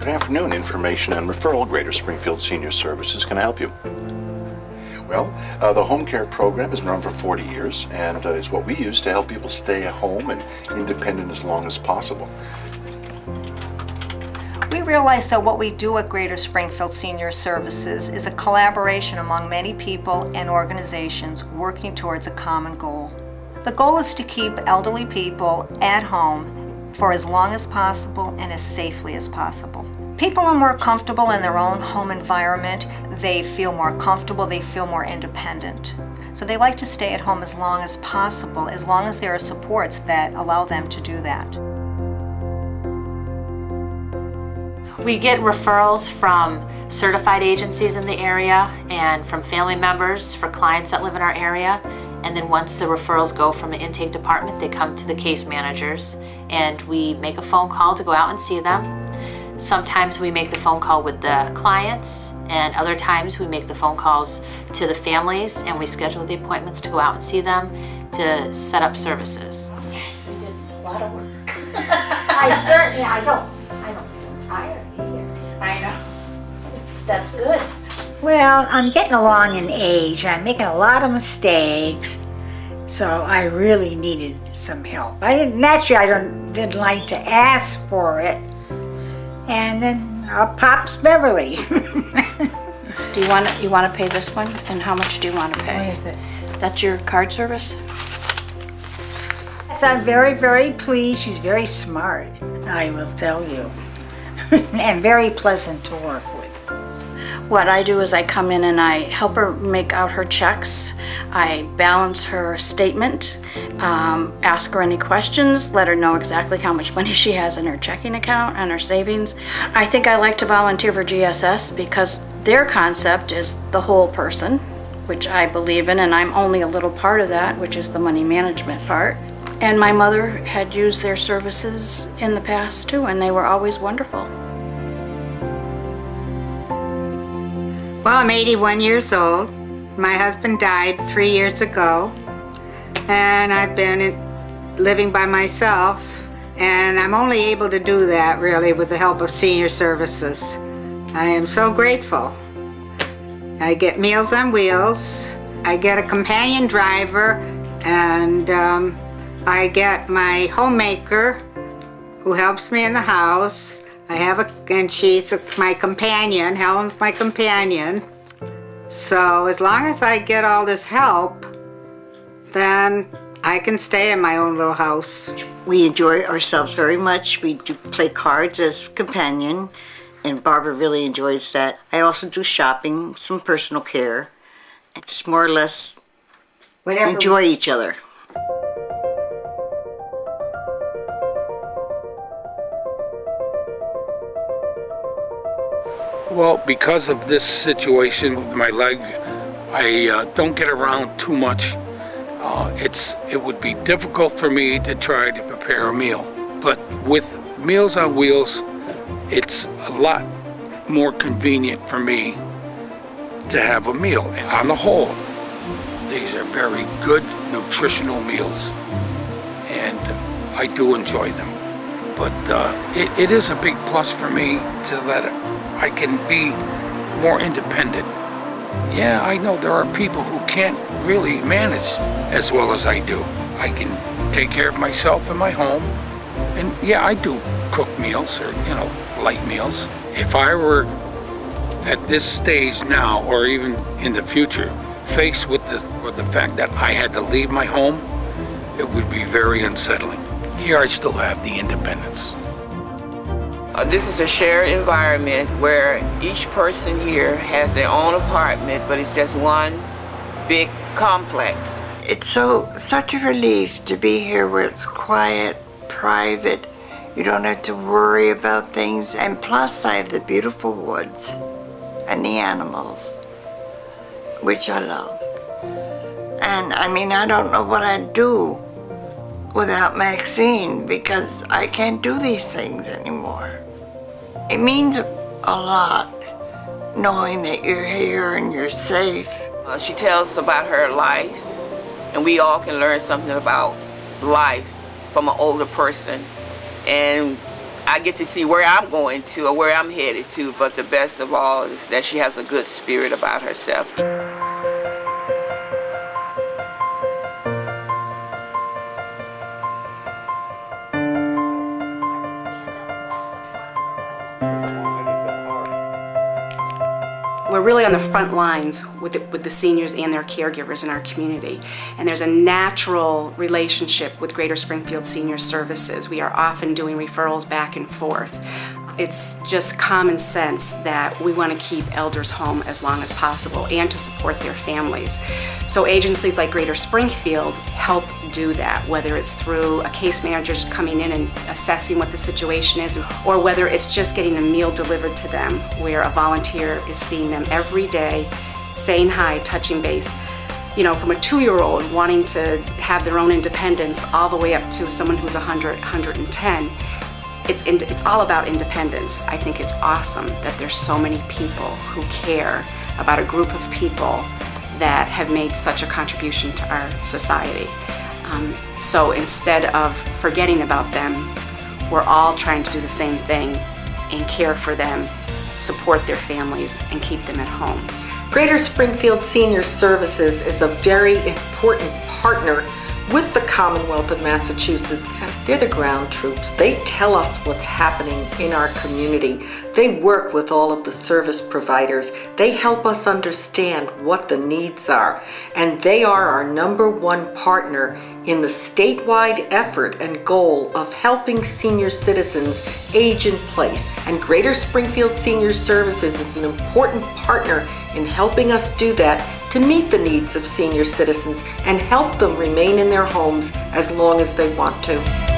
Good afternoon. Information and referral, Greater Springfield Senior Services. Can I help you? Well, the home care program has been around for 40 years, and it's what we use to help people stay at home and independent as long as possible. We realize that what we do at Greater Springfield Senior Services is a collaboration among many people and organizations working towards a common goal. The goal is to keep elderly people at home for as long as possible and as safely as possible. People are more comfortable in their own home environment. They feel more comfortable, they feel more independent. So they like to stay at home as long as possible, as long as there are supports that allow them to do that. We get referrals from certified agencies in the area and from family members for clients that live in our area. And then once the referrals go from the intake department, they come to the case managers and we make a phone call to go out and see them. Sometimes we make the phone call with the clients, and other times we make the phone calls to the families and we schedule the appointments to go out and see them to set up services. Yes, you did a lot of work. I don't feel tired either. I know. That's good. Well, I'm getting along in age. I'm making a lot of mistakes, so I really needed some help. Naturally, I didn't like to ask for it. And then Pops Beverly. Do you want to pay this one? And how much do you want to pay? What is it? That's your card service? Yes, I'm very, very pleased. She's very smart, I will tell you, and very pleasant to work with. What I do is I come in and I help her make out her checks. I balance her statement, ask her any questions, let her know exactly how much money she has in her checking account and her savings. I think I like to volunteer for GSS because their concept is the whole person, which I believe in, and I'm only a little part of that, which is the money management part. And my mother had used their services in the past too, and they were always wonderful. Well, I'm 81 years old. My husband died 3 years ago, and I've been living by myself, and I'm only able to do that really with the help of senior services. I am so grateful. I get Meals on Wheels, I get a companion driver, and I get my homemaker who helps me in the house. And she's my companion. Helen's my companion. So as long as I get all this help, then I can stay in my own little house. We enjoy ourselves very much. We do play cards as companion, and Barbara really enjoys that. I also do shopping, some personal care, and just more or less enjoy each other. Well, because of this situation with my leg, I don't get around too much. It would be difficult for me to try to prepare a meal. But with Meals on Wheels, it's a lot more convenient for me to have a meal. On the whole, these are very good nutritional meals, and I do enjoy them. But it is a big plus for me to let I can be more independent. Yeah, I know there are people who can't really manage as well as I do. I can take care of myself in my home, and yeah, I do cook meals or, light meals. If I were at this stage now, or even in the future, faced with the fact that I had to leave my home, it would be very unsettling. Here I still have the independence. This is a shared environment where each person here has their own apartment, but it's just one big complex. It's such a relief to be here where it's quiet, private. You don't have to worry about things. And plus I have the beautiful woods and the animals, which I love. And I mean, I don't know what I'd do without Maxine, because I can't do these things anymore. It means a lot knowing that you're here and you're safe. She tells us about her life, and we all can learn something about life from an older person. And I get to see where I'm going to or where I'm headed to, but the best of all is that she has a good spirit about herself. We're really on the front lines with the seniors and their caregivers in our community. And there's a natural relationship with Greater Springfield Senior Services. We are often doing referrals back and forth. It's just common sense that we want to keep elders home as long as possible and to support their families. So agencies like Greater Springfield help do that, whether it's through a case manager just coming in and assessing what the situation is, or whether it's just getting a meal delivered to them where a volunteer is seeing them every day, saying hi, touching base. You know, from a 2-year-old wanting to have their own independence all the way up to someone who's 100, 110. It's all about independence. I think it's awesome that there's so many people who care about a group of people that have made such a contribution to our society. So instead of forgetting about them, we're all trying to do the same thing and care for them, support their families, and keep them at home. Greater Springfield Senior Services is a very important partner with the Commonwealth of Massachusetts. They're the ground troops. They tell us what's happening in our community. They work with all of the service providers. They help us understand what the needs are. And they are our #1 partner in the statewide effort and goal of helping senior citizens age in place. And Greater Springfield Senior Services is an important partner in helping us do that to meet the needs of senior citizens and help them remain in their homes as long as they want to.